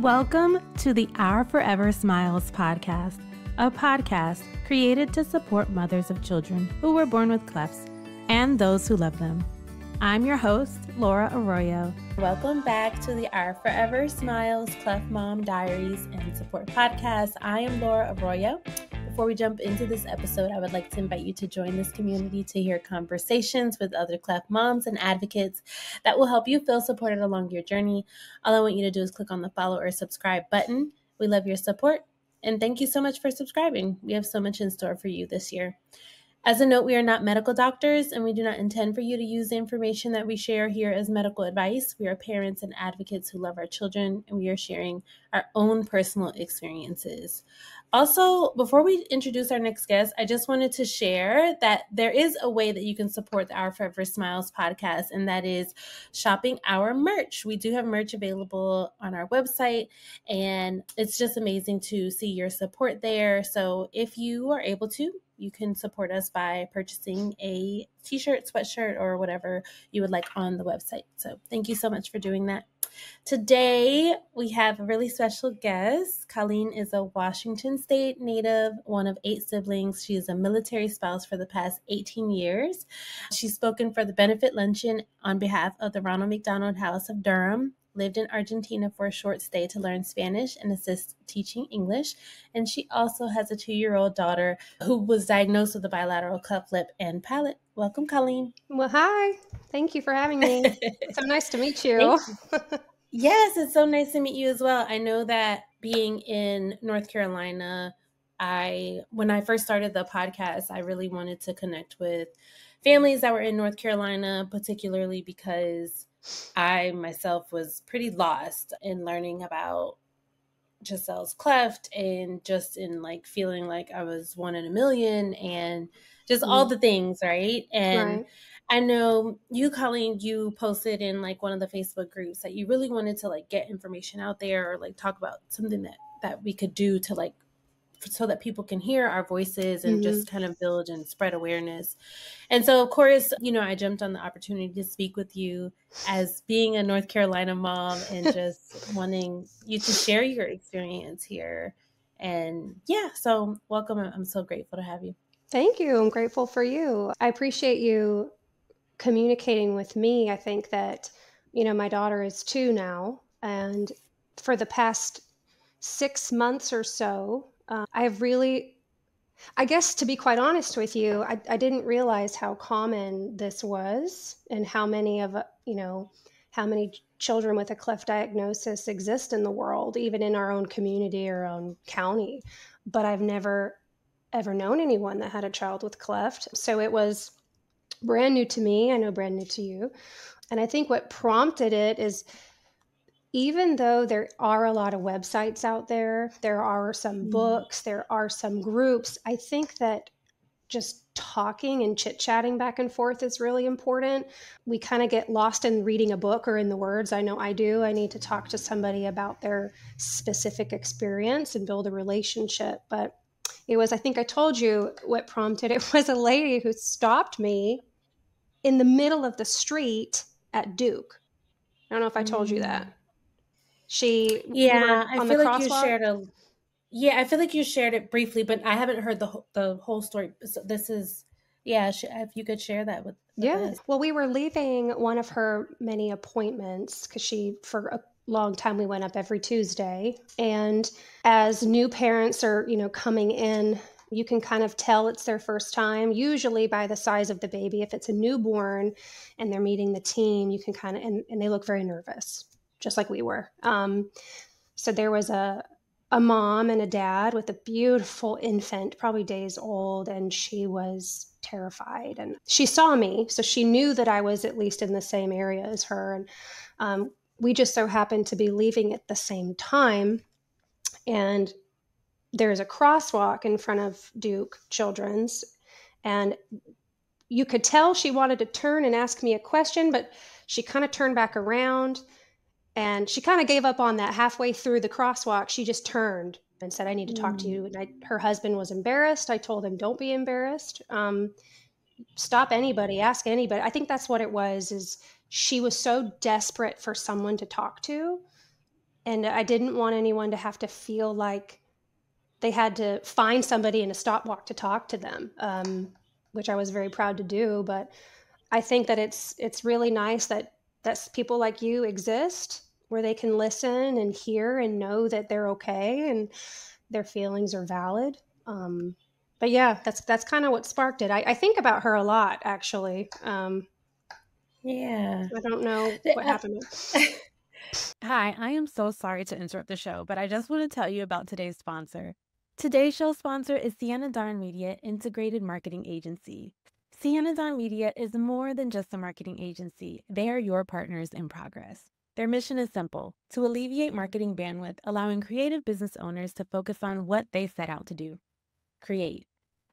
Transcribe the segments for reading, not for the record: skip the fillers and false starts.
Welcome to the Our Forever Smiles podcast, a podcast created to support mothers of children who were born with clefts and those who love them. I'm your host, Laura Arroyo. Welcome back to the Our Forever Smiles Cleft Mom Diaries and Support podcast. I am Laura Arroyo. Before we jump into this episode, I would like to invite you to join this community to hear conversations with other cleft moms and advocates that will help you feel supported along your journey. All I want you to do is click on the follow or subscribe button. We love your support, and thank you so much for subscribing. We have so much in store for you this year. As a note, we are not medical doctors, and we do not intend for you to use the information that we share here as medical advice. We are parents and advocates who love our children, and we are sharing our own personal experiences. Also, before we introduce our next guest, I just wanted to share that there is a way that you can support the Our Forever Smiles podcast, and that is shopping our merch. We do have merch available on our website, and it's just amazing to see your support there. So if you are able to, you can support us by purchasing a t-shirt, sweatshirt, or whatever you would like on the website. So thank you so much for doing that. Today, we have a really special guest. Colleen is a Washington State native, one of 8 siblings. She is a military spouse for the past 18 years. She's spoken for the Benefit Luncheon on behalf of the Ronald McDonald House of Durham, lived in Argentina for a short stay to learn Spanish and assist teaching English. And she also has a 2-year-old daughter who was diagnosed with a bilateral cleft lip and palate. Welcome, Colleen. Well, hi. Thank you for having me. So nice to meet you. Yes, it's so nice to meet you as well. I know that being in North Carolina, when I first started the podcast, I really wanted to connect with families that were in North Carolina, particularly because I myself was pretty lost in learning about Giselle's cleft and just in feeling like I was one in a million and just all the things, right? And Right. I know you, Colleen, you posted in one of the Facebook groups that you really wanted to get information out there or talk about something that we could do to so that people can hear our voices and just kind of build and spread awareness. And so, of course, I jumped on the opportunity to speak with you as being a North Carolina mom and just wanting you to share your experience here. And yeah, so welcome. I'm so grateful to have you. Thank you. I'm grateful for you. I appreciate you communicating with me. I think that, my daughter is 2 now, and for the past 6 months or so, I've really, I guess to be quite honest with you, I didn't realize how common this was and how many children with a cleft diagnosis exist in the world, even in our own community or own county. But I've never ever known anyone that had a child with cleft. So it was brand new to me. I know brand new to you. And I think what prompted it is, even though there are a lot of websites out there, there are some books, there are some groups, I think that just talking and chit-chatting back and forth is really important. We kind of get lost in reading a book or in the words. I know I do. I need to talk to somebody about their specific experience and build a relationship. But it was, I think I told you what prompted it was a lady who stopped me in the middle of the street at Duke. I don't know if I told you that. I feel like you shared I feel like you shared it briefly, but I haven't heard the whole story. So this is, if you could share that with us. Well, we were leaving one of her many appointments because for a long time, we went up every Tuesday. And as new parents are, coming in, you can kind of tell it's their first time, usually by the size of the baby. If it's a newborn and they're meeting the team, you can kind of, and they look very nervous, just like we were. So there was a mom and a dad with a beautiful infant, probably days old, and she was terrified. And she saw me, so she knew that I was at least in the same area as her. And we just so happened to be leaving at the same time. And there's a crosswalk in front of Duke Children's, and you could tell she wanted to turn and ask me a question, but she kind of turned back around and she kind of gave up on that halfway through the crosswalk. She just turned and said, I need to talk to you. And her husband was embarrassed. I told him, don't be embarrassed. Stop anybody, ask anybody. I think that's what it was, is she was so desperate for someone to talk to. And I didn't want anyone to have to feel like they had to find somebody in a stopwalk to talk to them, which I was very proud to do. But I think that it's really nice that people like you exist, where they can listen and hear and know that they're okay and their feelings are valid. But yeah, that's kind of what sparked it. I think about her a lot, actually. Yeah. I don't know what happened. Hi, I am so sorry to interrupt the show, but I just want to tell you about today's sponsor. Today's show sponsor is Sienna Darn Media Integrated Marketing Agency. Sienna Darn Media is more than just a marketing agency. They are your partners in progress. Their mission is simple: to alleviate marketing bandwidth, allowing creative business owners to focus on what they set out to do: create.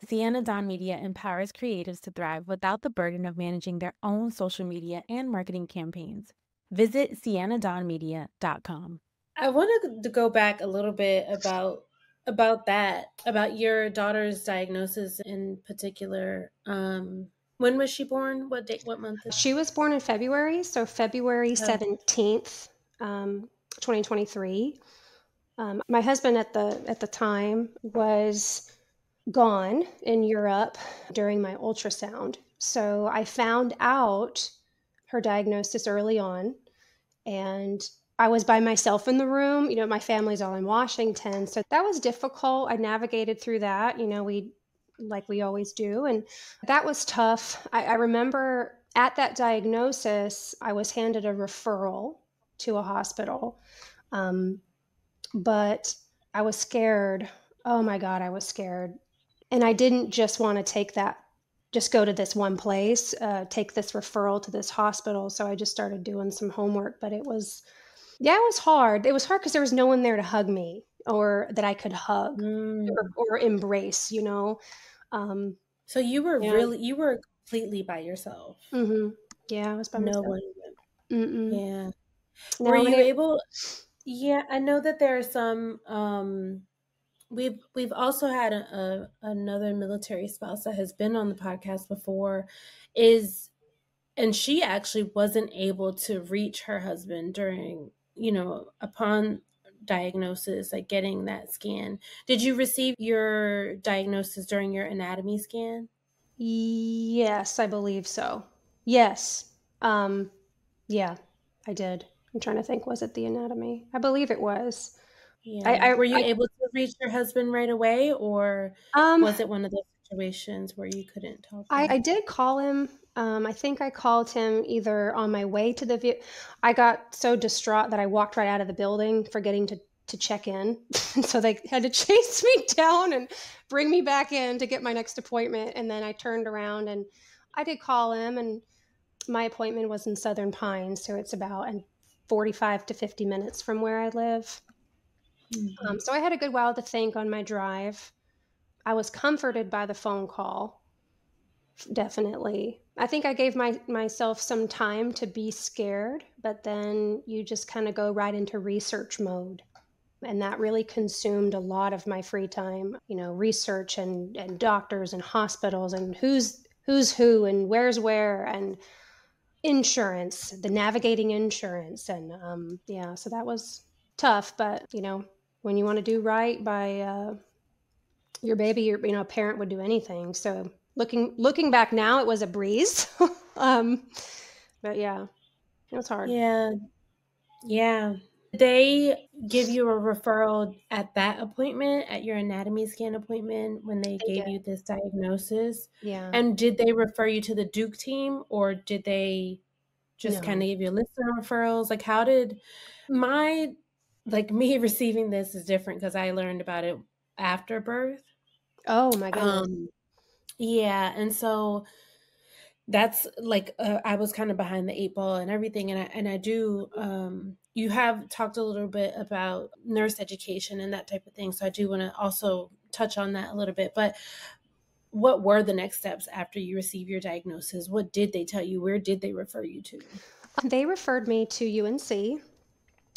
Sienna Dawn Media empowers creatives to thrive without the burden of managing their own social media and marketing campaigns. Visit siennadawnmedia.com. I wanted to go back a little bit about your daughter's diagnosis in particular. When was she born? What date? What month? She was born in February, so February 17th, 2023. My husband at the time was gone in Europe during my ultrasound. So I found out her diagnosis early on, and I was by myself in the room. You know, my family's all in Washington, so that was difficult. I navigated through that, like we always do, and that was tough. I remember at that diagnosis, I was handed a referral to a hospital, but I was scared. Oh my God, I was scared. And I didn't just want to just go to this one place, take this referral to this hospital. So I just started doing some homework, but it was hard. It was hard because there was no one there to hug me or that I could hug or embrace, So you were completely by yourself. Mm-hmm. Yeah, I was by myself. No one. Mm-mm. Yeah. No, Were you able? Yeah, I know that there are some. We've also had another military spouse that has been on the podcast before, and she actually wasn't able to reach her husband during, upon diagnosis, like getting that scan. Did you receive your diagnosis during your anatomy scan? Yes, I believe so. Yes. Yeah, I did. I'm trying to think, was it the anatomy? I believe it was. Yeah. Were you able to reach your husband right away, or was it one of those situations where you couldn't talk to him? I did call him. I think I called him either on my way to the I got so distraught that I walked right out of the building, forgetting to check in. So they had to chase me down and bring me back in to get my next appointment. And then I turned around and I did call him, and my appointment was in Southern Pines, so it's about 45 to 50 minutes from where I live. Mm-hmm. So I had a good while to think on my drive. I was comforted by the phone call. Definitely. I think I gave myself some time to be scared, but then you just kind of go right into research mode. And that really consumed a lot of my free time, research and doctors and hospitals and who's who and where's where and insurance, the navigating insurance. And so that was tough. But, when you want to do right by your baby, a parent would do anything. So looking back now, it was a breeze. But yeah, it was hard. Yeah. Did they give you a referral at that appointment, at your anatomy scan appointment, when they gave you this diagnosis? Yeah. And did they refer you to the Duke team, or did they just kind of give you a list of referrals? Like, how did me receiving this is different because I learned about it after birth. Oh my goodness. Yeah. And so that's I was kind of behind the 8 ball and everything. And I do, you have talked a little bit about nurse education and that type of thing. So I do want to also touch on that a little bit, but what were the next steps after you received your diagnosis? What did they tell you? Where did they refer you to? They referred me to UNC.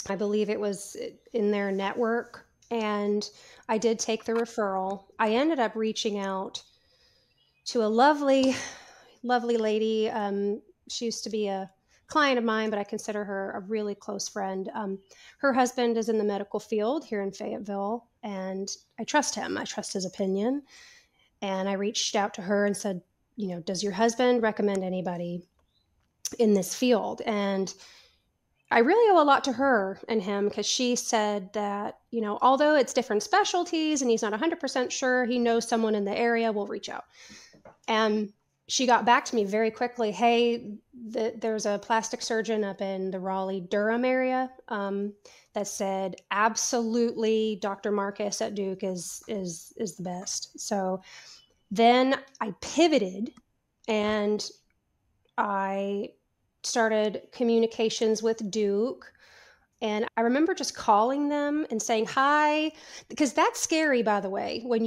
I believe it was in their network, and I did take the referral. I ended up reaching out to a lovely lady. She used to be a client of mine, but I consider her a really close friend. Her husband is in the medical field here in Fayetteville, and I trust him. I trust his opinion. And I reached out to her and said, does your husband recommend anybody in this field? And I really owe a lot to her and him, because she said that, although it's different specialties and he's not 100% sure, he knows someone in the area, will reach out. And she got back to me very quickly. Hey, there's a plastic surgeon up in the Raleigh-Durham area that said, absolutely, Dr. Marcus at Duke is the best. So then I pivoted and I started communications with Duke. And I remember just calling them and saying hi, because that's scary, by the way, when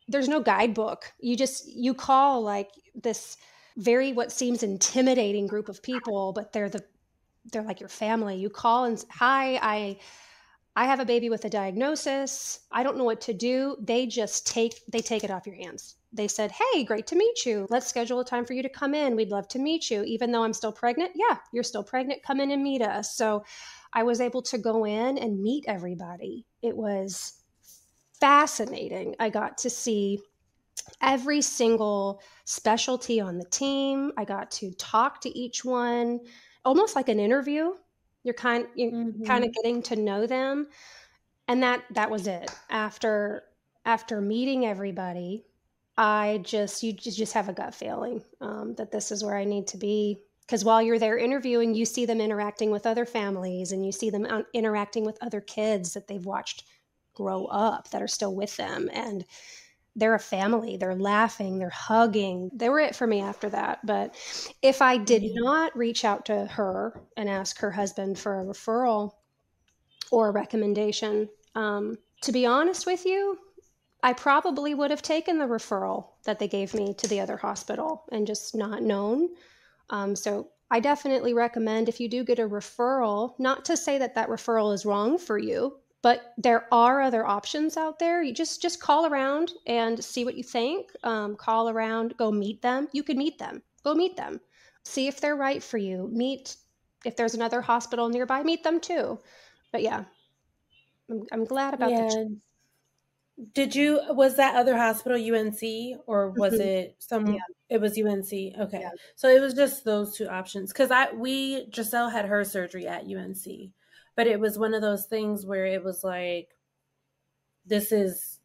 there's no guidebook. You call like this what seems intimidating group of people, but they're like your family. You call and hi, I have a baby with a diagnosis. I don't know what to do. They take it off your hands. They said, hey, great to meet you. Let's schedule a time for you to come in. We'd love to meet you. Even though I'm still pregnant. Yeah, you're still pregnant. Come in and meet us. So I was able to go in and meet everybody. It was fascinating. I got to see every single specialty on the team. I got to talk to each one, almost like an interview. You're kind of getting to know them. And that was it. After meeting everybody, you just have a gut feeling that this is where I need to be. Because while you're there interviewing, you see them interacting with other families, and you see them interacting with other kids that they've watched grow up that are still with them. And they're a family. They're laughing. They're hugging. They were it for me after that. But if I did not reach out to her and ask her husband for a referral or a recommendation, to be honest with you, I probably would have taken the referral that they gave me to the other hospital and just not known. So I definitely recommend, if you do get a referral, not to say that referral is wrong for you, but there are other options out there. You just call around and see what you think. Call around, go meet them. You can meet them. Go meet them. See if they're right for you. If there's another hospital nearby, meet them too. But yeah, I'm glad about the was that other hospital UNC, or was it it was UNC? Okay. Yeah. So it was just those two options. Cause Giselle had her surgery at UNC, but it was one of those things where it was like, this is,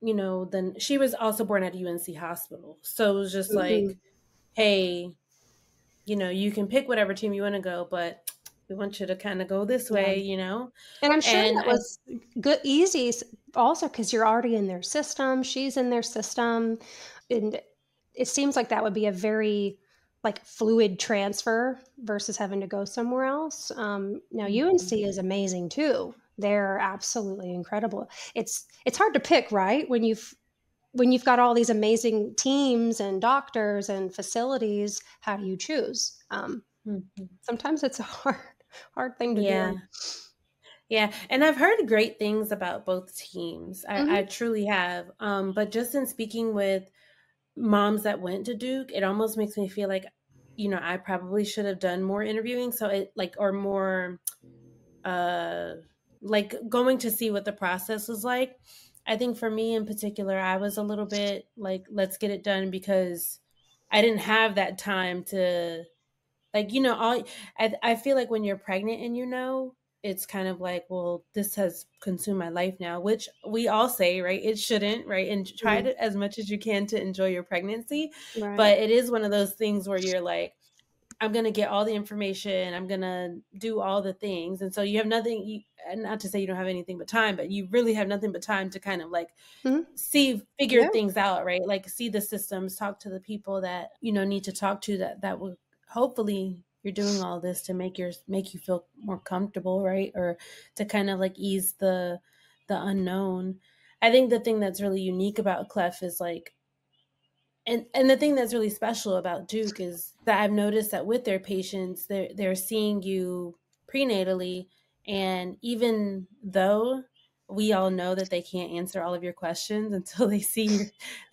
then she was also born at UNC hospital. So it was just like, hey, you can pick whatever team you want to go, but we want you to kind of go this way, And I'm sure that was good, easy also, because you're already in their system. She's in their system. And it seems like that would be a very fluid transfer versus having to go somewhere else. Now UNC is amazing too. They're absolutely incredible. It's hard to pick, right? When you've got all these amazing teams and doctors and facilities, how do you choose? Sometimes it's a hard thing to do. Yeah. And I've heard great things about both teams. I truly have. But just in speaking with moms that went to Duke, it almost makes me feel like, I probably should have done more interviewing. So or more, going to see what the process was like. I think for me in particular, I was a little bit like, let's get it done, because I didn't have that time to I feel like when you're pregnant and it's kind of like, well, this has consumed my life now, which we all say, right? It shouldn't, right? And try it as much as you can to enjoy your pregnancy. Right. But it is one of those things where you're like, I'm going to get all the information. I'm going to do all the things. And so you have nothing, not to say you don't have anything but time, but you really have nothing but time to kind of figure things out, right? Like see the systems, talk to the people that, need to talk to that will hopefully you're doing all this to make you feel more comfortable, right? Or to kind of ease the unknown. I think the thing that's really unique about Cleft is and the thing that's really special about Duke is that I've noticed that with their patients, they're seeing you prenatally, and even though we all know that they can't answer all of your questions until they see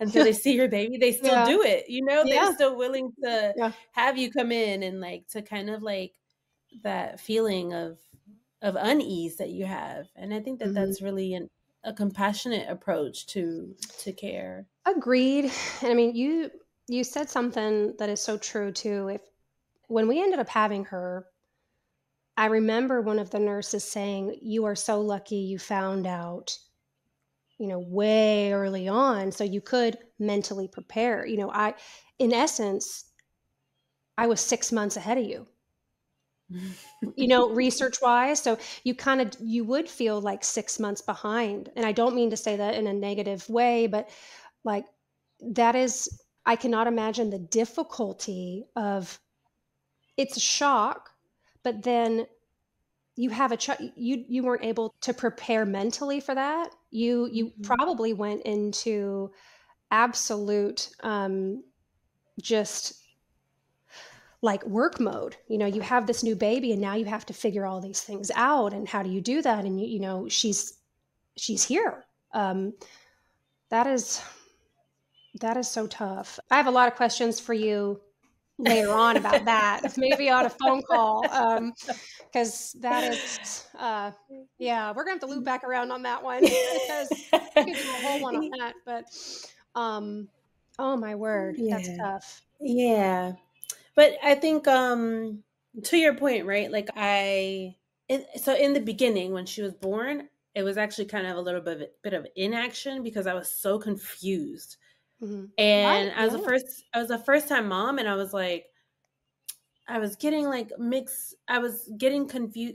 your baby. They still Yeah. do it, you know, they're Yeah. still willing to Yeah. have you come in and like to kind of like that feeling of unease that you have. And I think that Mhm. that's really a compassionate approach to care. Agreed. And I mean, you said something that is so true too. When we ended up having her, I remember one of the nurses saying, "You are so lucky you found out, way early on, so you could mentally prepare." In essence, I was 6 months ahead of you, research wise. So you would feel like 6 months behind. And I don't mean to say that in a negative way, but like I cannot imagine the difficulty of it's a shock, but then you have you weren't able to prepare mentally for that. You probably went into absolute just like work mode. You have this new baby and now you have to figure all these things out, and how do you do that? And she's here. That is so tough. I have a lot of questions for you later on about that, maybe on a phone call, because that is yeah, we're gonna have to loop back around on that one because we could do a whole one on that. But oh my word, that's Yeah. tough. Yeah. But I think to your point, right? Like so in the beginning when she was born, it was actually kind of a little bit of inaction because I was so confused. Mm-hmm. And Right, yeah. I was a first time mom, and I was like, I was getting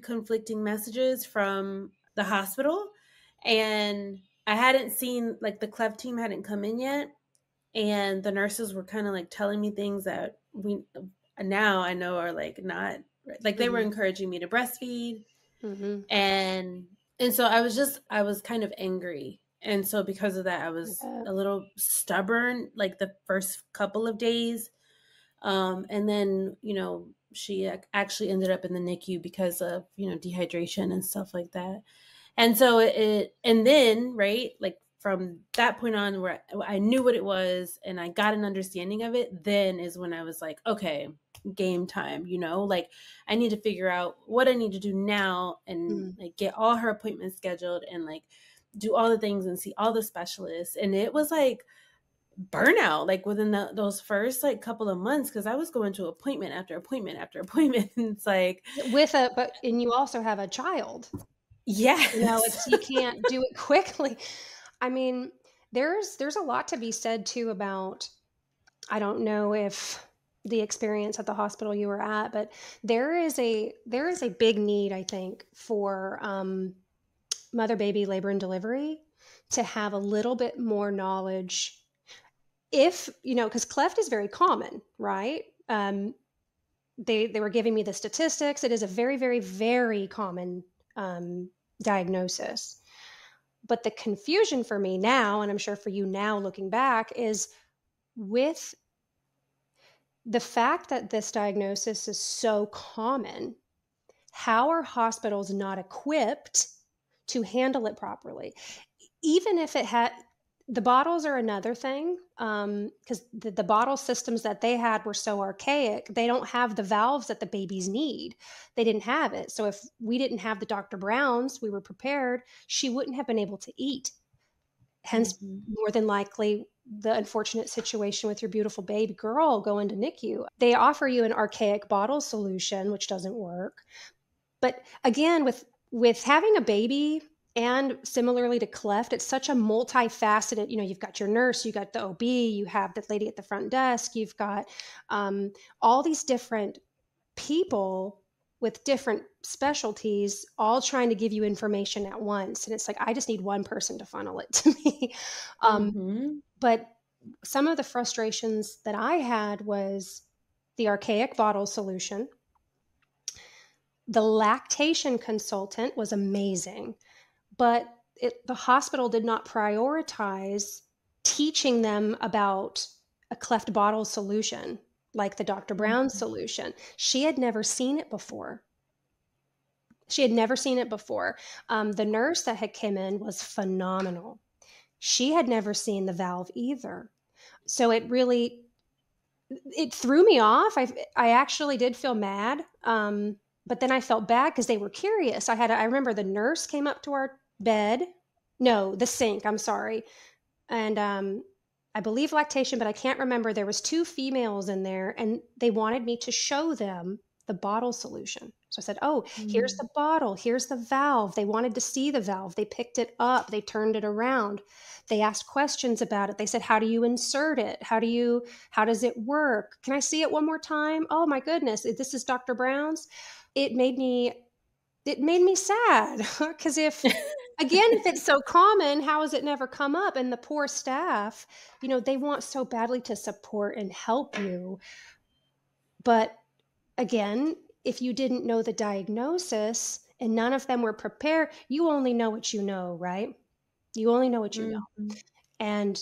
conflicting messages from the hospital, and I hadn't seen, like, the Cleft team hadn't come in yet, and the nurses were kind of like telling me things that now I know are like not like, they were encouraging me to breastfeed, and so I was kind of angry. And so because of that, I was a little stubborn, like the first couple of days. And then, she actually ended up in the NICU because of, dehydration and stuff like that. And so and then, right, like from that point on where I knew what it was and I got an understanding of it, then is when I was like, okay, game time, like I need to figure out what I need to do now and like get all her appointments scheduled and like do all the things and see all the specialists. And it was like burnout, like within those first like couple of months, because I was going to appointment after appointment after appointment. It's like and you also have a child. Yes. You can't do it quickly. I mean, there's a lot to be said too about, I don't know if the experience at the hospital you were at, but there is a big need, I think, for mother baby labor and delivery to have a little bit more knowledge. If because cleft is very common, right? They were giving me the statistics. It is a very, very, very common diagnosis. But the confusion for me now, and I'm sure for you now looking back, is with the fact that this diagnosis is so common, how are hospitals not equipped to handle it properly? Even if it had, the bottles are another thing, because the bottle systems that they had were so archaic. They don't have the valves that the babies need. They didn't have it. So if we didn't have the Dr. Browns, we were prepared, she wouldn't have been able to eat. Hence, more than likely, the unfortunate situation with your beautiful baby girl going to NICU. They offer you an archaic bottle solution, which doesn't work. But again, with having a baby, and similarly to Cleft, it's such a multifaceted, you've got your nurse, you got the OB, you have the lady at the front desk, you've got all these different people with different specialties, all trying to give you information at once. And it's like, I just need one person to funnel it to me. But some of the frustrations that I had was the archaic bottle solution. The lactation consultant was amazing, but the hospital did not prioritize teaching them about a cleft bottle solution like the Dr. Brown solution. She had never seen it before. She had never seen it before. The nurse that had come in was phenomenal. She had never seen the valve either. So it threw me off. I actually did feel mad. But then I felt bad because they were curious. I remember the nurse came up to our bed. No, the sink, I'm sorry. And I believe lactation, but I can't remember. There was 2 females in there, and they wanted me to show them the bottle solution. So I said, oh, here's the bottle. Here's the valve. They wanted to see the valve. They picked it up. They turned it around. They asked questions about it. They said, how do you insert it? How does it work? Can I see it one more time? Oh my goodness. This is Dr. Brown's. It made me sad because if it's so common, how has it never come up? And the poor staff, they want so badly to support and help you. But again, if you didn't know the diagnosis and none of them were prepared, you only know what you know, right? You only know what you know. And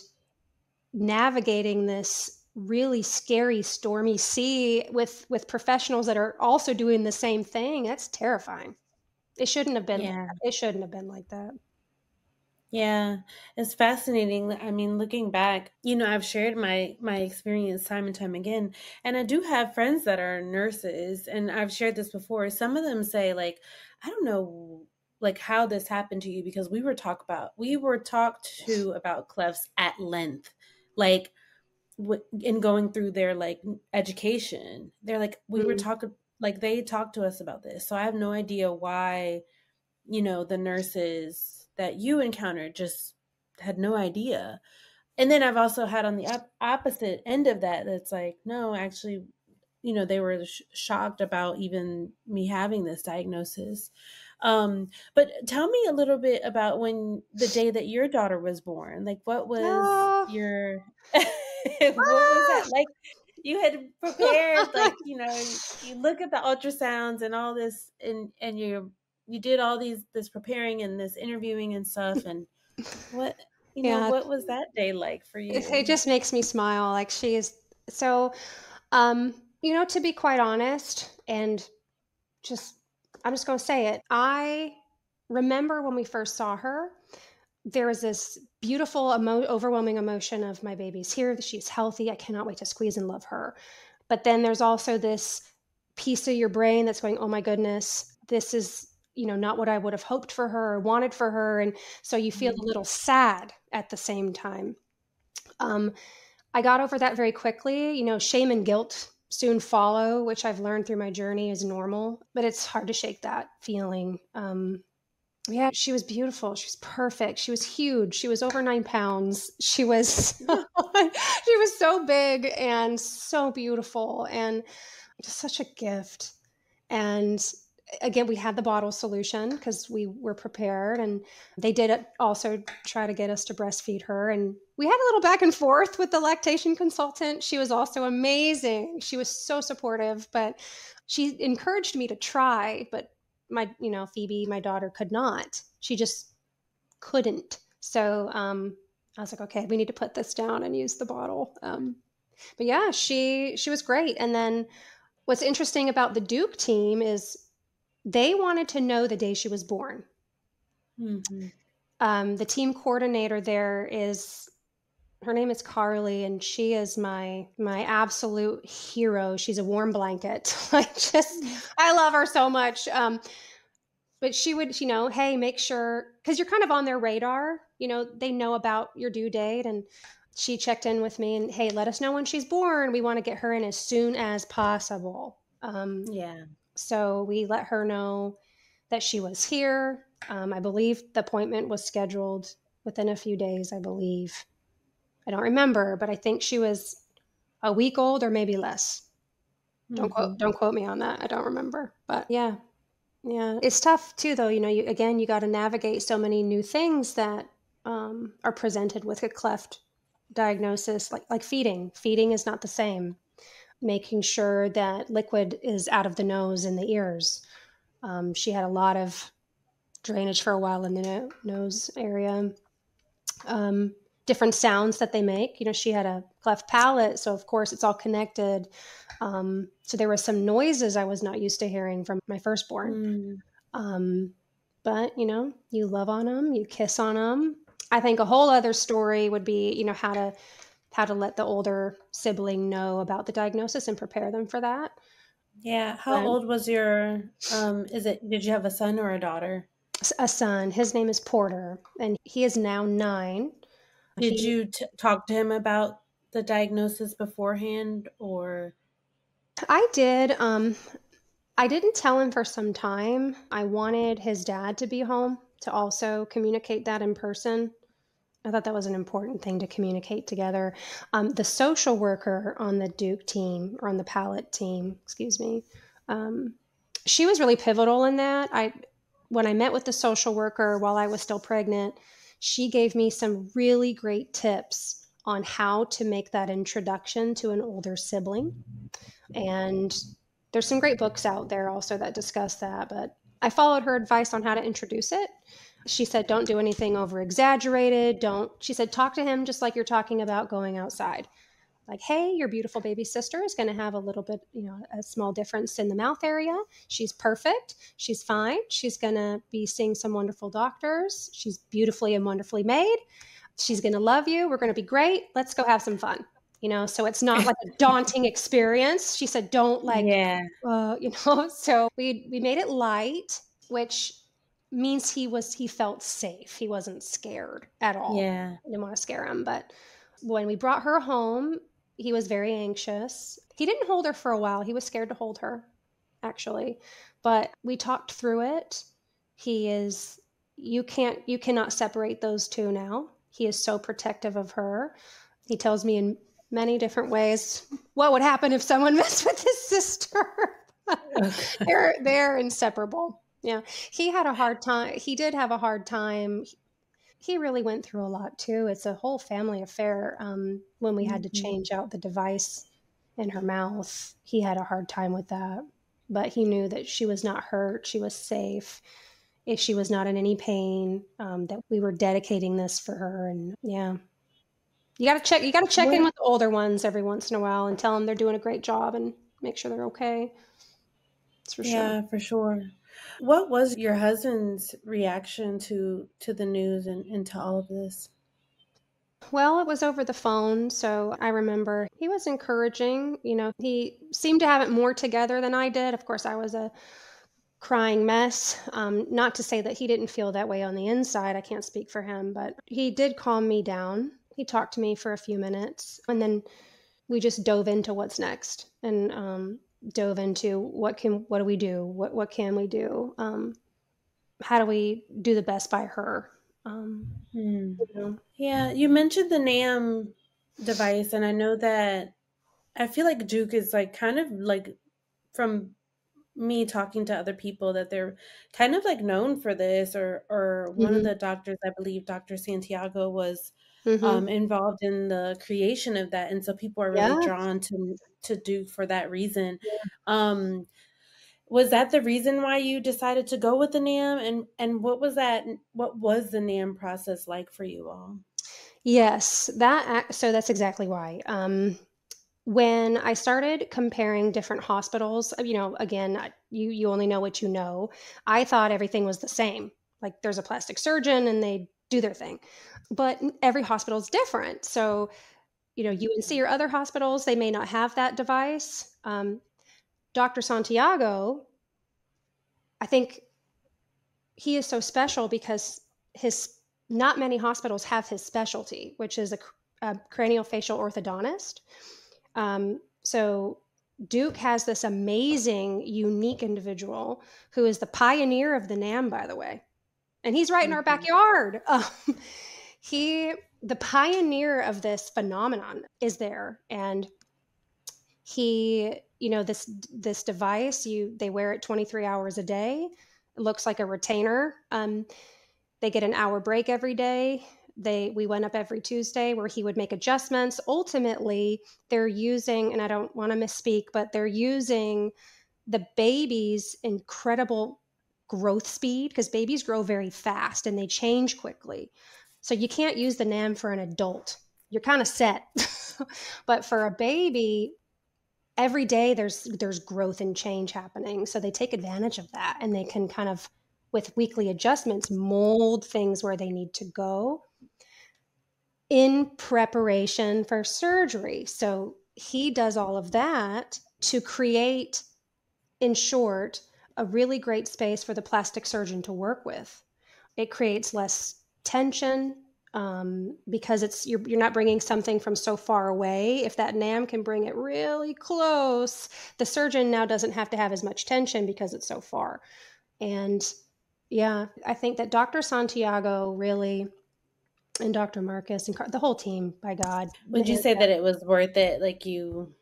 navigating this really scary, stormy sea with professionals that are also doing the same thing, that's terrifying. It shouldn't have been. Yeah. It shouldn't have been like that. Yeah, it's fascinating. I mean, looking back, I've shared my experience time and time again, and I do have friends that are nurses, and I've shared this before. Some of them say, like, I don't know, like, how this happened to you, because we were talked to about clefts at length, like, in going through their like education. They're like, we were talking, like, they talked to us about this. So I have no idea why, the nurses that you encountered just had no idea. And then I've also had on the opposite end of that's like, no, actually, they were shocked about even me having this diagnosis. But tell me a little bit about the day that your daughter was born. Like, what was your, what was that like? You had prepared, like, you look at the ultrasounds and all this, and you did all this preparing and this interviewing and stuff. And what was that day like for you? It just makes me smile. Like, she is so, to be quite honest, and I'm just going to say it. I remember when we first saw her, there was this beautiful, overwhelming emotion of my baby's here. She's healthy. I cannot wait to squeeze and love her. But then there's also this piece of your brain that's going, oh my goodness, this is, not what I would have hoped for her or wanted for her. And so you feel a little sad at the same time. I got over that very quickly. Shame and guilt soon follow, which I've learned through my journey is normal, but it's hard to shake that feeling. Yeah, she was beautiful. She was perfect. She was huge. She was over 9 pounds. She was, she was so big and so beautiful and just such a gift. And again, we had the bottle solution because we were prepared, and they did also try to get us to breastfeed her. And we had a little back and forth with the lactation consultant. She was also amazing. She was so supportive, but she encouraged me to try, but my, Phoebe, my daughter, could not. She just couldn't. So I was like, okay, we need to put this down and use the bottle. But yeah, she was great. And then what's interesting about the Duke team is they wanted to know the day she was born. The team coordinator there her name is Carly, and she is my absolute hero. She's a warm blanket. I love her so much. But she would, hey, make sure, because you're kind of on their radar, they know about your due date. And she checked in with me and, hey, let us know when she's born. We want to get her in as soon as possible. So we let her know that she was here. I believe the appointment was scheduled within a few days, I believe. I don't remember, but I think she was a week old or maybe less. Don't quote me on that. I don't remember, but yeah. It's tough too, though. You got to navigate so many new things that are presented with a cleft diagnosis, like feeding. Feeding is not the same. Making sure that liquid is out of the nose and the ears. She had a lot of drainage for a while in the nose area. Different sounds that they make. She had a cleft palate, so of course it's all connected. So there were some noises I was not used to hearing from my firstborn. But, you love on them, you kiss on them. I think a whole other story would be, how to let the older sibling know about the diagnosis and prepare them for that. Yeah. How old was your, did you have a son or a daughter? A son. His name is Porter, and he is now 9. Did you talk to him about the diagnosis beforehand, or? I did. I didn't tell him for some time. I wanted his dad to be home to also communicate that in person. I thought that was an important thing to communicate together. The social worker on the Duke team, or on the palate team, excuse me, she was really pivotal in that. When I met with the social worker while I was still pregnant, she gave me some really great tips on how to make that introduction to an older sibling. And there's some great books out there also that discuss that, but I followed her advice on how to introduce it. She said, don't do anything over exaggerated. She said, talk to him just like you're talking about going outside. Like, hey, your beautiful baby sister is going to have a little bit, a small difference in the mouth area. She's perfect. She's fine. She's going to be seeing some wonderful doctors. She's beautifully and wonderfully made. She's going to love you. We're going to be great. Let's go have some fun. So it's not like a daunting experience. She said, don't so we made it light, which means he felt safe. He wasn't scared at all. Yeah. I didn't want to scare him. But when we brought her home, he was very anxious. He didn't hold her for a while. He was scared to hold her, actually. But we talked through it. You cannot separate those two now. He is so protective of her. He tells me in many different ways what would happen if someone messed with his sister. They're inseparable. Yeah. He had a hard time. He did have a hard time. He really went through a lot too. It's a whole family affair. When we had to change out the device in her mouth, he had a hard time with that, but he knew that she was not hurt. She was safe. If she was not in any pain, that we were dedicating this for her. And yeah, you got to check in with the older ones every once in a while and tell them they're doing a great job and make sure they're okay. That's for sure. Yeah, for sure. What was your husband's reaction to the news and to all of this? Well, it was over the phone, so I remember he was encouraging. He seemed to have it more together than I did. Of course, I was a crying mess. Not to say that he didn't feel that way on the inside. I can't speak for him, but he did calm me down. He talked to me for a few minutes, and then we just dove into what's next and dove into what do we do? What can we do? How do we do the best by her? Yeah, you mentioned the NAM device, and I know that I feel like Duke is like kind of like, from me talking to other people, that they're kind of like known for this, or one of the doctors, I believe Dr. Santiago, was involved in the creation of that, and so people are really drawn to Duke for that reason. Yeah. Was that the reason why you decided to go with the NAM? And what was the NAM process like for you all? Yes, so that's exactly why. When I started comparing different hospitals, again, you only know what you know. I thought everything was the same. Like, there's a plastic surgeon and they do their thing. But every hospital is different. So, UNC or other hospitals, they may not have that device. Dr. Santiago, I think he is so special because not many hospitals have his specialty, which is a craniofacial orthodontist. So Duke has this amazing, unique individual who is the pioneer of the NAM, by the way. And he's right in our backyard. The pioneer of this phenomenon is there. And he, this device, they wear it 23 hours a day. It looks like a retainer. They get an hour break every day. We went up every Tuesday where he would make adjustments. Ultimately, they're using, and I don't want to misspeak, but they're using the baby's incredible growth speed, because babies grow very fast and they change quickly. So you can't use the NAM for an adult. You're kind of set. But for a baby, every day there's growth and change happening. So they take advantage of that, and they can kind of with weekly adjustments, mold things where they need to go in preparation for surgery. So he does all of that to create, in short, a really great space for the plastic surgeon to work with. It creates less tension because you're not bringing something from so far away. If that NAM can bring it really close, the surgeon now doesn't have to have as much tension because it's so far. And yeah, I think that Dr. Santiago really, and Dr. Marcus and the whole team, by God. Would you say that it was worth it? Like you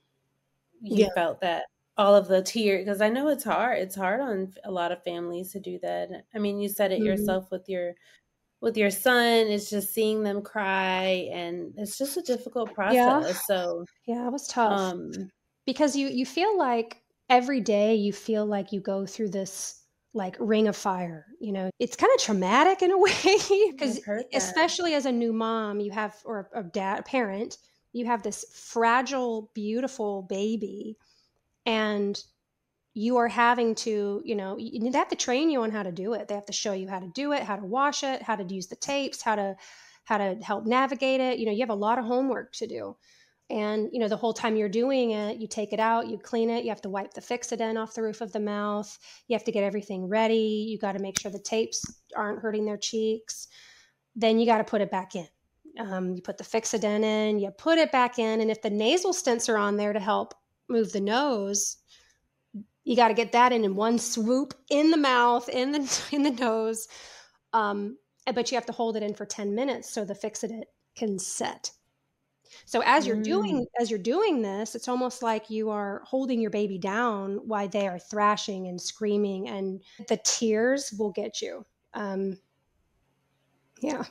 Yeah. felt that all of the tears, because I know it's hard on a lot of families to do that. I mean, you said it yourself with your son. It's just seeing them cry, and it's just a difficult Yeah. process. So Yeah, it was tough because you feel like every day you feel like you go through this like ring of fire. You know, it's kind of traumatic in a way because I've heard that. especially as a new mom, you have, or a dad, a parent, you have this fragile, beautiful baby, and you are having to, they have to train you on how to do it. They have to show you how to do it, how to wash it, how to use the tapes, how to help navigate it. You have a lot of homework to do. And, the whole time you're doing it, you take it out, you clean it, you have to wipe the Fixodent off the roof of the mouth. You have to get everything ready. You got to make sure the tapes aren't hurting their cheeks. Then you got to put it back in. You put the Fixodent in, you put it back in. And if the nasal stents are on there to help move the nose, you got to get that in one swoop in the mouth, in the nose. But you have to hold it in for 10 minutes so the Fixodent can set. So as you're doing this, it's almost like you are holding your baby down while they are thrashing and screaming, and the tears will get you. Yeah,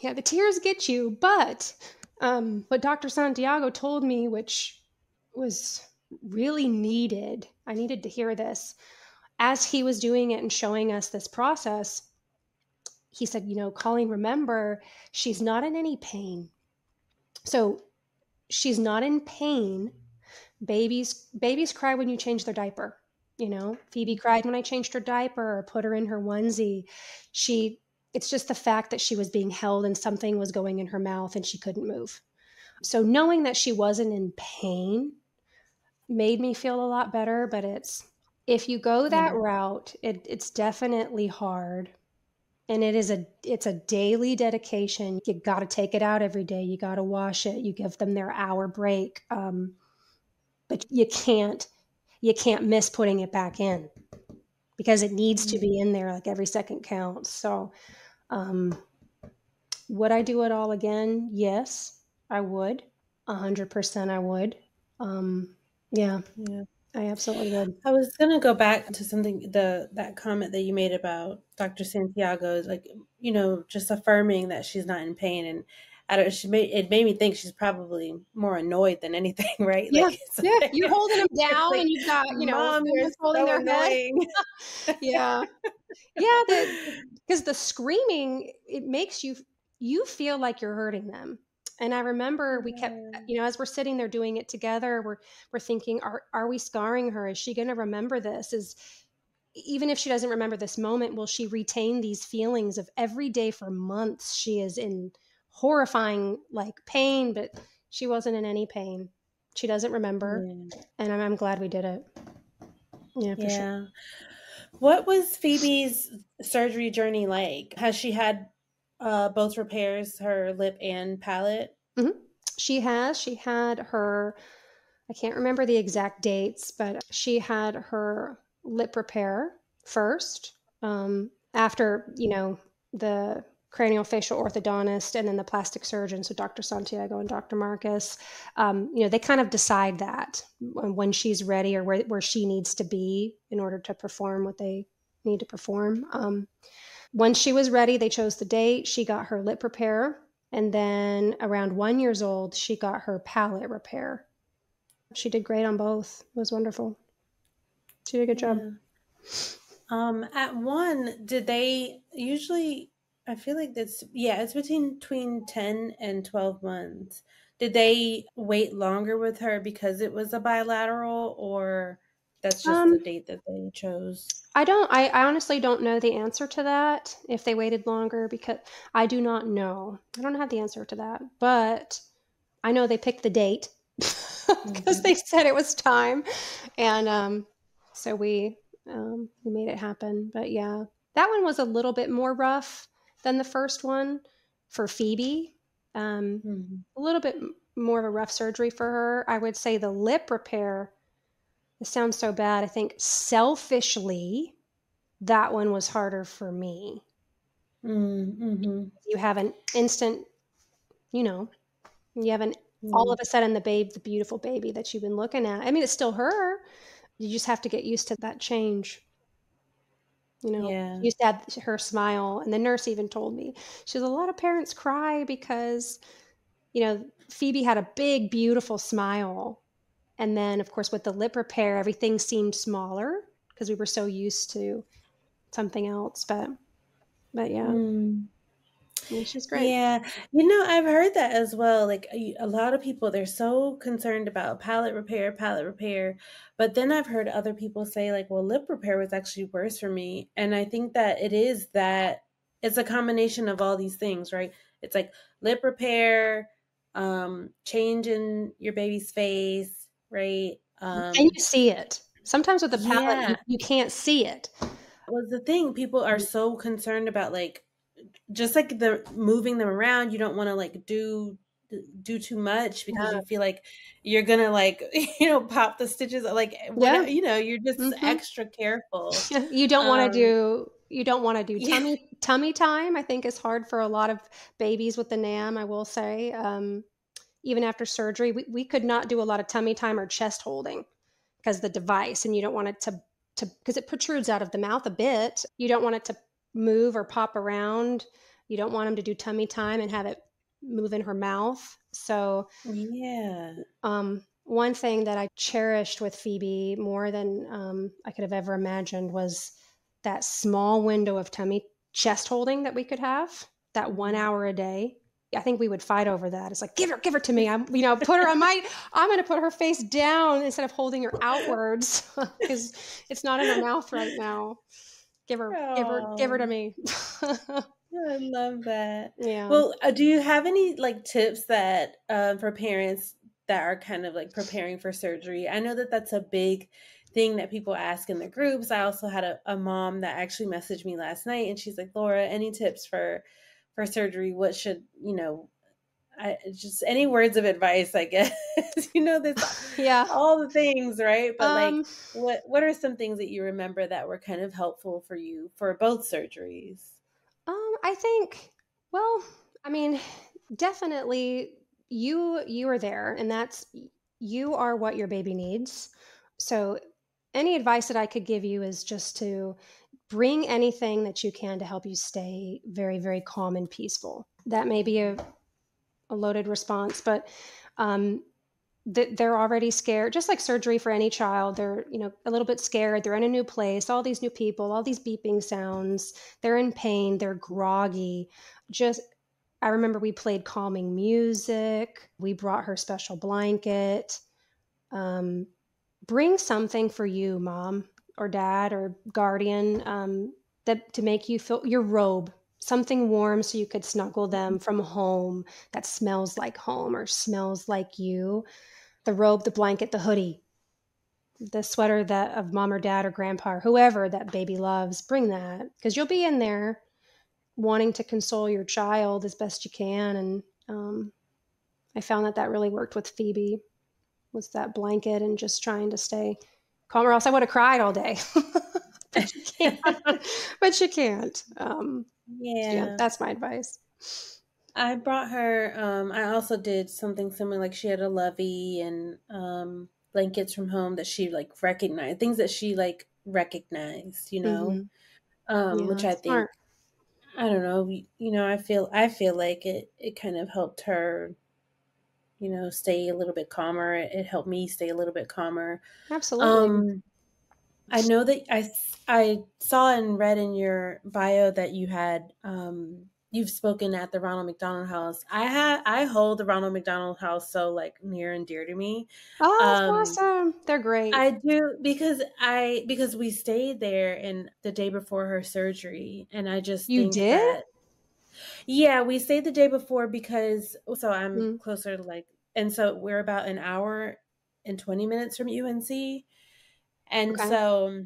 the tears get you. But what Dr. Santiago told me, which was really needed, I needed to hear this, as he was doing it and showing us this process, he said, Colleen, remember, she's not in any pain. So she's not in pain. Babies cry when you change their diaper. Phoebe cried when I changed her diaper or put her in her onesie. It's just the fact that she was being held and something was going in her mouth and she couldn't move. So knowing that she wasn't in pain made me feel a lot better. But if you go that route, it's definitely hard. And it's a daily dedication. You got to take it out every day. You got to wash it. You give them their hour break. But you can't miss putting it back in because it needs to be in there. Like every second counts. So, would I do it all again? Yes, I would. 100% I would. Yeah. I absolutely would. I was going to go back to something, that comment that you made about Dr. Santiago, like, just affirming that she's not in pain. And it made me think she's probably more annoyed than anything, right? Yeah, like, yeah. You're holding them down, like, and you've got, Mom, you're holding so their annoying. head. Yeah, yeah. Because the screaming, it makes you feel like you're hurting them. And I remember we kept, as we're sitting there doing it together, we're thinking, are we scarring her? Is she going to remember this? Even if she doesn't remember this moment, will she retain these feelings of every day for months? She is in horrifying pain, but she wasn't in any pain. She doesn't remember. And I'm glad we did it. Yeah, for sure. What was Phoebe's surgery journey like? Has she had both repairs, her lip and palate? Mm-hmm. She had her, I can't remember the exact dates, but she had her lip repair first, after, the craniofacial orthodontist and then the plastic surgeon, so Dr. Santiago and Dr. Marcus, they kind of decide that when she's ready or where she needs to be in order to perform what they need to perform. When she was ready, they chose the date. She got her lip repair. And then around 1 year old, she got her palate repair. She did great on both. It was wonderful. She did a good job. At one, did they usually, I feel like it's between 10 and 12 months. Did they wait longer with her because it was a bilateral, or that's just the date that they chose? I honestly don't know the answer to that, if they waited longer, because I do not know. I don't have the answer to that, but I know they picked the date because they said it was time. And so we made it happen. But yeah, that one was a little bit more rough than the first one for Phoebe. A little bit more of a rough surgery for her. I would say the lip repair, it sounds so bad. I think selfishly, that one was harder for me. You have an instant, you have all of a sudden the beautiful baby that you've been looking at. I mean, it's still her. You just have to get used to that change. Yeah. Used to have her smile. And the nurse even told me, she says, a lot of parents cry because, Phoebe had a big, beautiful smile. And then, of course, with the lip repair, everything seemed smaller because we were so used to something else. But yeah. Yeah, she's great. Yeah. I've heard that as well. Like a lot of people, they're so concerned about palate repair. But then I've heard other people say like, well, lip repair was actually worse for me. And I think that it's a combination of all these things, right? It's like lip repair, change in your baby's face, right? And you see it. Sometimes with the palate, Yeah. you can't see it. Was the thing. People are so concerned about like, just like the moving them around, you don't want to like do too much because you feel like you're gonna like pop the stitches, like Yeah. what you're just extra careful. You don't want to do tummy time. I think is hard for a lot of babies with the NAM, I will say. Even after surgery, we could not do a lot of tummy time or chest holding because the device, and you don't want it to because it protrudes out of the mouth a bit. You don't want it to move or pop around. You don't want them to do tummy time and have it move in her mouth. So yeah. One thing that I cherished with Phoebe more than I could have ever imagined was that small window of tummy chest holding that we could have, that 1 hour a day. I think we would fight over that. It's like, give her to me. I'm going to put her face down instead of holding her outwards because it's not in her mouth right now. Give her to me. I love that. Yeah. Well, do you have any like tips that for parents that are kind of like preparing for surgery? I know that that's a big thing that people ask in their groups. I also had a mom that actually messaged me last night, and she's like, Laura, any tips for surgery? What should just any words of advice, I guess. There's all the things, right? But like, what are some things that you remember that were kind of helpful for you for both surgeries? I think, definitely you are there, and you are what your baby needs. So any advice that I could give you is just to bring anything that you can to help you stay very, very calm and peaceful. That may be a loaded response, but they're already scared, just like surgery for any child. They're a little bit scared. They're in a new place, all these new people, all these beeping sounds. They're in pain. They're groggy. I remember we played calming music. We brought her special blanket. Bring something for you, mom or dad or guardian, that to make you feel, your robe, something warm so you could snuggle them from home that smells like home or smells like you. The robe, the blanket, the hoodie, the sweater that of mom or dad or grandpa or whoever that baby loves. Bring that because you'll be in there wanting to console your child as best you can. And I found that really worked with Phoebe, was that blanket and just trying to stay calm, or else I would have cried all day. But you can't. But you can't. Yeah, that's my advice. I brought her, I also did something similar. Like she had a lovey and blankets from home that she like recognized, things that she like recognized, which I think, smart. I don't know, I feel like it kind of helped her, stay a little bit calmer. It helped me stay a little bit calmer. Absolutely. I know that I saw and read in your bio that you had you've spoken at the Ronald McDonald House. I hold the Ronald McDonald House so like near and dear to me. Oh, that's Um, awesome. They're great. I do because we stayed there in the day before her surgery, and I just You think did? that yeah, we stayed the day before because so I'm Mm, closer to like, and so we're about an hour and 20 minutes from UNC, and okay. so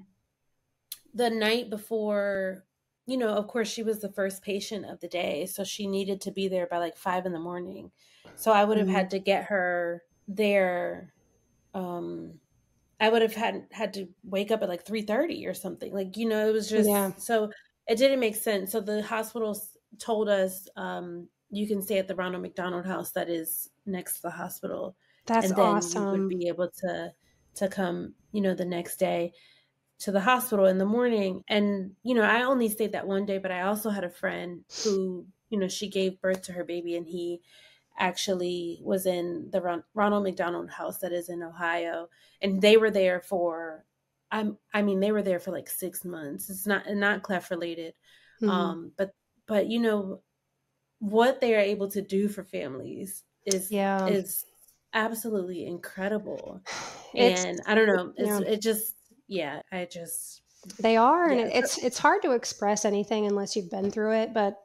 the night before, of course, she was the first patient of the day, so she needed to be there by like 5 in the morning. So I would have Mm, had to get her there. I would have had to wake up at like 3:30 or something. Like, it was yeah, just so it didn't make sense. So the hospital told us, you can stay at the Ronald McDonald House that is next to the hospital, that's and then you would awesome. be able to come, the next day to the hospital in the morning. And, I only stayed that one day, but I also had a friend who, she gave birth to her baby, and he actually was in the Ronald McDonald House that is in Ohio. And they were there for, they were there for like 6 months. It's not Cleft related. Mm, But what they are able to do for families yeah, is absolutely incredible. it's And I don't know, yeah. it just, yeah, I just, They are, and yeah. it's hard to express anything unless you've been through it. But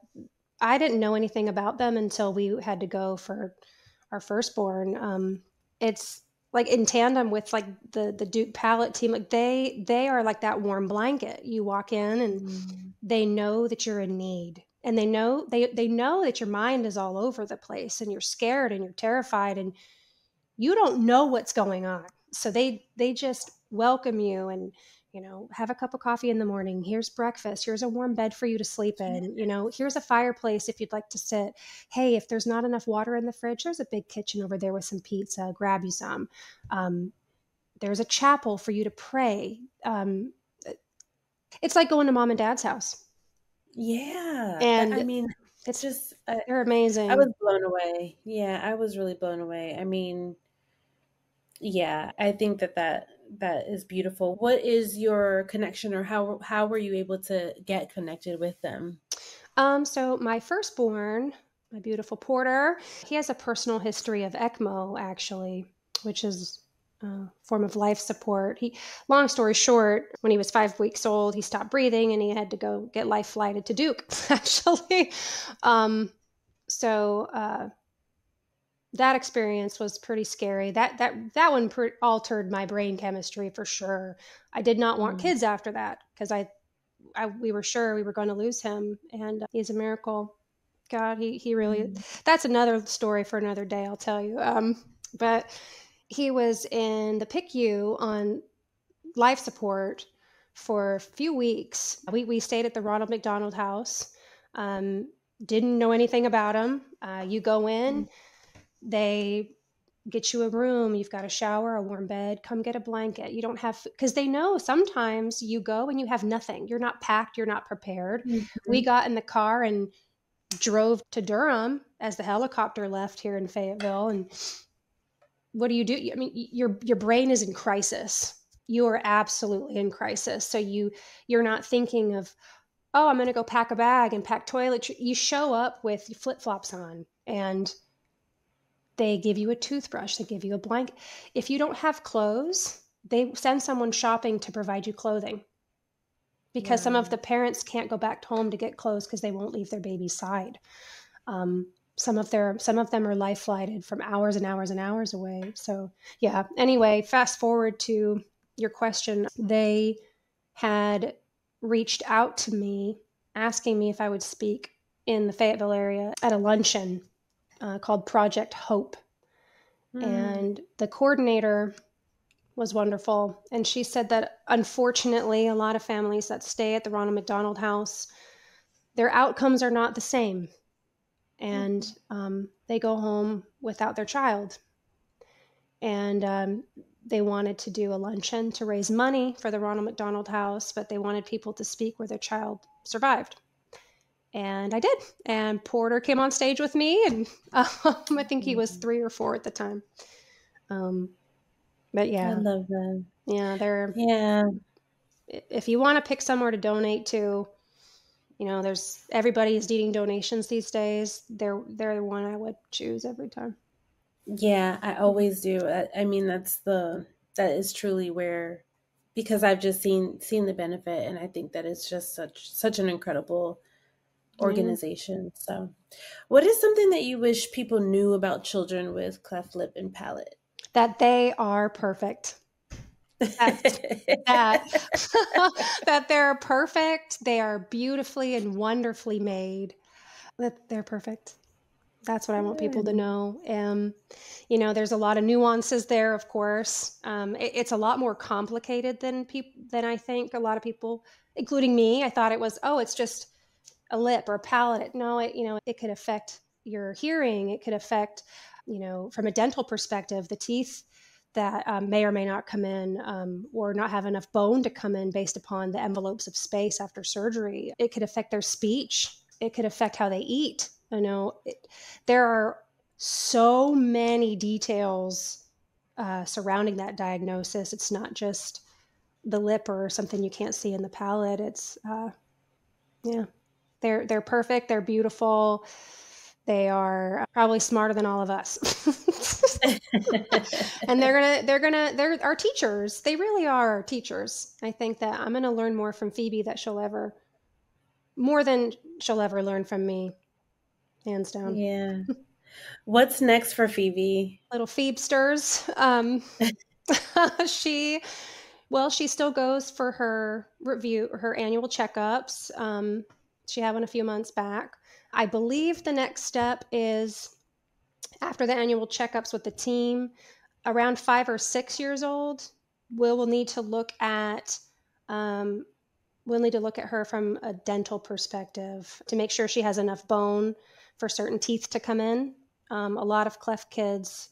I didn't know anything about them until we had to go for our firstborn. It's like in tandem with like the Duke Palate team. Like they are like that warm blanket. You walk in and Mm, they know that you're in need, and they know that your mind is all over the place, and you're scared and you're terrified, and you don't know what's going on. So they just welcome you, and have a cup of coffee in the morning. Here's breakfast. Here's a warm bed for you to sleep yeah, in. Here's a fireplace if you'd like to sit. Hey, if there's not enough water in the fridge, there's a big kitchen over there with some pizza. Grab you some. Um, there's a chapel for you to pray. It's like going to mom and dad's house, yeah. I and mean, it's just they're I amazing. was blown away. Yeah, I was really blown away. I mean, yeah, I think that is beautiful. What is your connection, or how were you able to get connected with them? So my firstborn, my beautiful Porter, he has a personal history of ECMO, actually, which is a form of life support. Long story short, when he was 5 weeks old, he stopped breathing and he had to go get life flighted to Duke, actually. Um, so that experience was pretty scary. That one altered my brain chemistry for sure. I did not want Mm, kids after that because we were sure we were going to lose him, and he's a miracle. God, he really. mm, That's another story for another day. I'll tell you. But he was in the PICU on life support for a few weeks. We stayed at the Ronald McDonald House. Um, didn't know anything about him. You go mm, in, they get you a room, you've got a shower, a warm bed, come get a blanket. You don't have, because they know sometimes you go and you have nothing. You're not packed, you're not prepared. We mhm. got in the car and drove to Durham as the helicopter left here in Fayetteville. And what do you do? I mean, your brain is in crisis. You are absolutely in crisis. So you're not thinking of, oh, I'm going to go pack a bag and pack toiletries. You show up with flip flops on, and they give you a toothbrush, they give you a blanket. If you don't have clothes, they send someone shopping to provide you clothing, because some of Wow. the parents can't go back home to get clothes because they won't leave their baby's side. Some of them are life flighted from hours and hours and hours away. So yeah. Anyway, fast forward to your question. They had reached out to me asking me if I would speak in the Fayetteville area at a luncheon called Project Hope. Mm, And the coordinator was wonderful. And she said that unfortunately, a lot of families that stay at the Ronald McDonald House, their outcomes are not the same. And mhm. they go home without their child. And they wanted to do a luncheon to raise money for the Ronald McDonald House, but they wanted people to speak where their child survived. And I did. And Porter came on stage with me, and I think he was 3 or 4 at the time. Um, but I yeah, love that. yeah, they're Yeah. if you want to pick somewhere to donate to, there's everybody is needing donations these days. They're the one I would choose every time. Yeah, I always do. I mean, that is truly where, because I've just seen the benefit, and I think that it's just such an incredible organization. So, what is something that you wish people knew about children with cleft lip and palate? That they are perfect. That they're perfect. They are beautifully and wonderfully made. That they're perfect. That's what I want people to know. There's a lot of nuances there, of course. It's a lot more complicated than I think a lot of people, including me. I thought it was, it's just a lip or a palate. No, it could affect your hearing. It could affect, from a dental perspective, the teeth that may or may not come in or not have enough bone to come in based upon the envelopes of space after surgery. It could affect their speech. It could affect how they eat. There are so many details surrounding that diagnosis. It's not just the lip or something you can't see in the palate. It's, they're perfect. They're beautiful. They are probably smarter than all of us. And they're our teachers. They really are our teachers. I think that I'm going to learn more from Phoebe more than she'll ever learn from me. Hands down. Yeah. What's next for Phoebe? Little Phoebsters. She still goes for her annual checkups. She had one a few months back. I believe the next step is after the annual checkups with the team, around 5 or 6 years old, we'll need to look at her from a dental perspective to make sure she has enough bone for certain teeth to come in. A lot of cleft kids,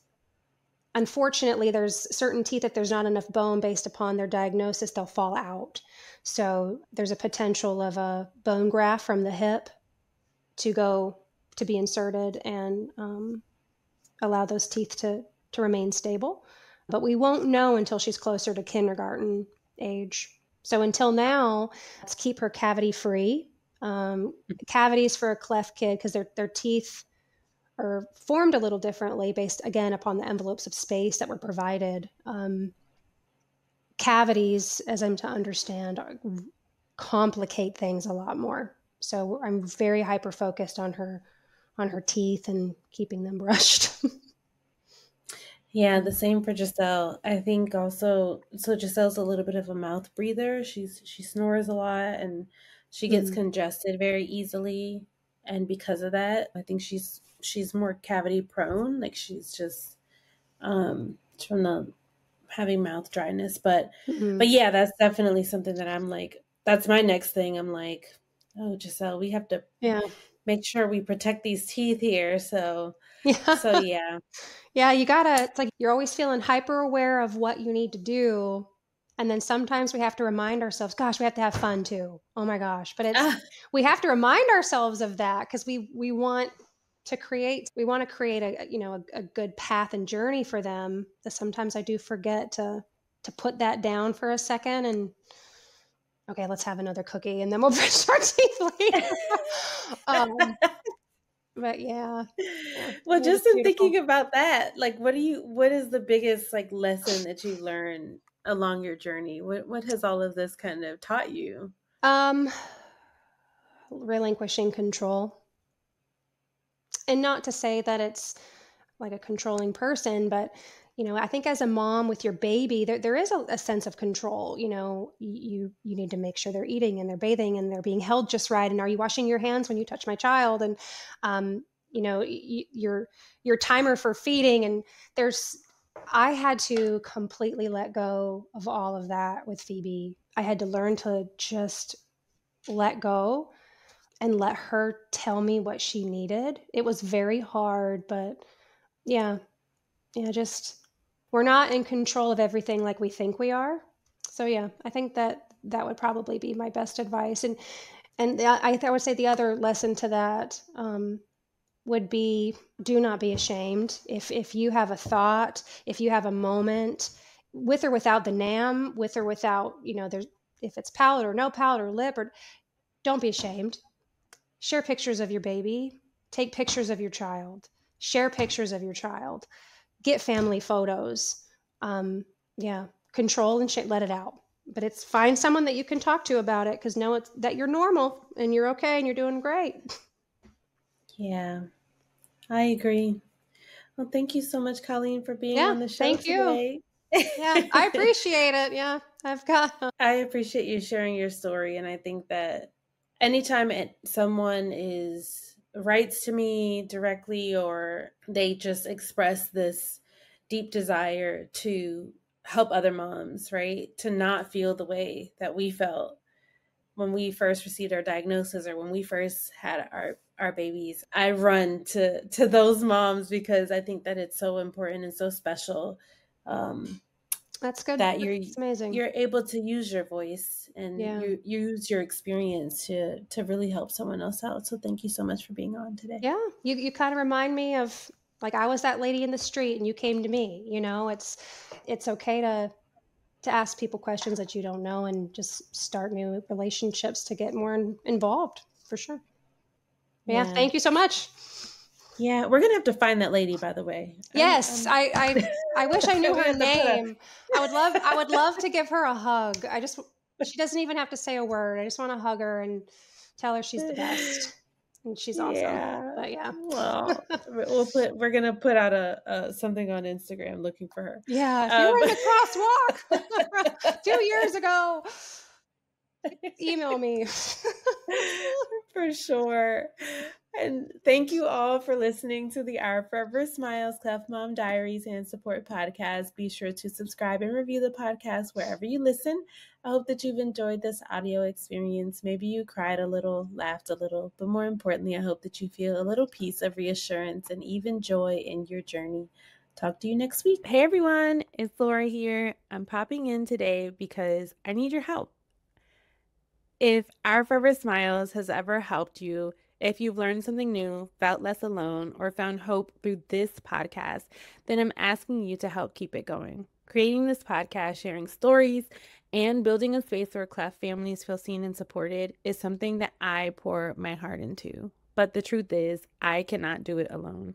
unfortunately, there's certain teeth that there's not enough bone based upon their diagnosis, they'll fall out. So there's a potential of a bone graft from the hip to be inserted and allow those teeth to remain stable. But we won't know until she's closer to kindergarten age. So until now, let's keep her cavity free. Cavities for a cleft kid, because their teeth are formed a little differently based, again, upon the envelopes of space that were provided. Cavities, as I'm to understand, complicate things a lot more. So I'm very hyper-focused on her teeth and keeping them brushed. Yeah, the same for Giselle. I think also, so Giselle's a little bit of a mouth breather. She snores a lot and she gets congested very easily. And because of that, I think she's more cavity prone. Like she's just from the having mouth dryness. But yeah, that's definitely something that I'm like, that's my next thing. I'm like, oh, Giselle, we have to make sure we protect these teeth here. So yeah. Yeah, it's like you're always feeling hyper aware of what you need to do. And then sometimes we have to remind ourselves, gosh, we have to have fun too. Oh my gosh. But we have to remind ourselves of that because we want to create a good path and journey for them. That sometimes I do forget to put that down for a second and okay, let's have another cookie and then we'll brush our teeth later. But yeah. Well, just in thinking about that, like, what is the biggest like lesson that you've learned along your journey? What has all of this kind of taught you? Relinquishing control. And not to say that it's like a controlling person, but I think as a mom with your baby, there is a sense of control. You need to make sure they're eating and they're bathing and they're being held just right. And are you washing your hands when you touch my child? And your timer for feeding. And I had to completely let go of all of that with Phoebe. I had to learn to just let go and let her tell me what she needed. It was very hard, but just we're not in control of everything like we think we are. So yeah, I think that would probably be my best advice. And I would say the other lesson to that would be, do not be ashamed. If you have a thought, if you have a moment, with or without the NAM, with or without, if it's palate or no palate or lip, or don't be ashamed. share pictures of your baby, take pictures of your child, share pictures of your child, get family photos. Control and let it out. But it's find someone that you can talk to about it, because know it's that you're normal and you're okay and you're doing great. Yeah, I agree. Well, thank you so much, Colleen, for being on the show today. Yeah, I appreciate it. Yeah, I appreciate you sharing your story. And I think that anytime someone writes to me directly, or they just express this deep desire to help other moms, right? To not feel the way that we felt when we first received our diagnosis, or when we first had our babies. I run to those moms, because I think that it's so important and so special. That's good. That That's amazing. You're able to use your voice, and you use your experience to really help someone else out. So thank you so much for being on today. Yeah, you kind of remind me of, like, I was that lady in the street and you came to me. It's okay to ask people questions that you don't know, and just start new relationships to get more involved, for sure. Yeah, thank you so much. Yeah, we're gonna have to find that lady, by the way. Yes, I wish I knew her name. I would love to give her a hug. She doesn't even have to say a word. I just want to hug her and tell her she's the best. And she's awesome. But yeah. Well, we're gonna put out a something on Instagram looking for her. Yeah, if you were in the crosswalk 2 years ago, email me. For sure. And thank you all for listening to the Our Forever Smiles Cleft Mom Diaries and Support podcast. Be sure to subscribe and review the podcast wherever you listen. I hope that you've enjoyed this audio experience. Maybe you cried a little, laughed a little, but more importantly, I hope that you feel a little piece of reassurance and even joy in your journey. Talk to you next week. Hey everyone, it's Laura here. I'm popping in today because I need your help. If Our Forever Smiles has ever helped you, if you've learned something new, felt less alone, or found hope through this podcast, then I'm asking you to help keep it going. Creating this podcast, sharing stories, and building a space where Cleft families feel seen and supported is something that I pour my heart into. But the truth is, I cannot do it alone.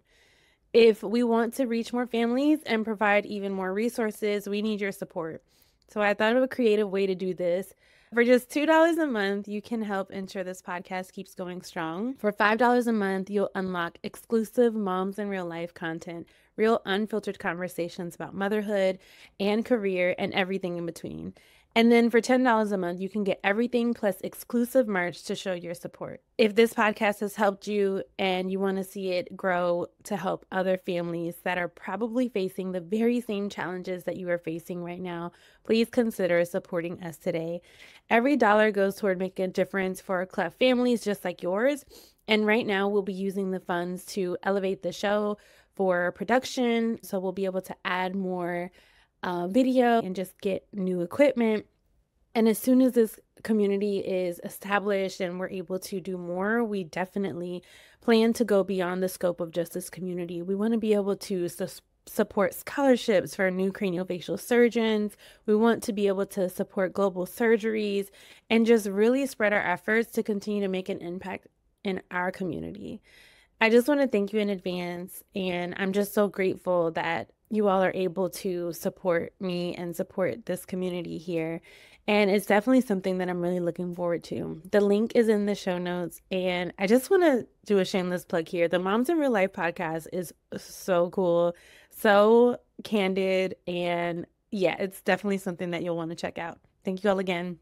If we want to reach more families and provide even more resources, we need your support. So I thought of a creative way to do this. For just $2 a month, you can help ensure this podcast keeps going strong. For $5 a month, you'll unlock exclusive Moms in Real Life content, real unfiltered conversations about motherhood and career and everything in between. And then for $10 a month, you can get everything plus exclusive merch to show your support. If this podcast has helped you and you want to see it grow to help other families that are probably facing the very same challenges that you are facing right now, please consider supporting us today. Every dollar goes toward making a difference for Cleft families just like yours. And right now we'll be using the funds to elevate the show for production. So we'll be able to add more video and just get new equipment. And as soon as this community is established and we're able to do more, we definitely plan to go beyond the scope of just this community. We want to be able to support scholarships for new craniofacial surgeons. We want to be able to support global surgeries and just really spread our efforts to continue to make an impact in our community. I just want to thank you in advance, and I'm just so grateful that you all are able to support me and support this community here. And it's definitely something that I'm really looking forward to. The link is in the show notes. And I just want to do a shameless plug here. The Moms in Real Life podcast is so cool, so candid. And yeah, it's definitely something that you'll want to check out. Thank you all again.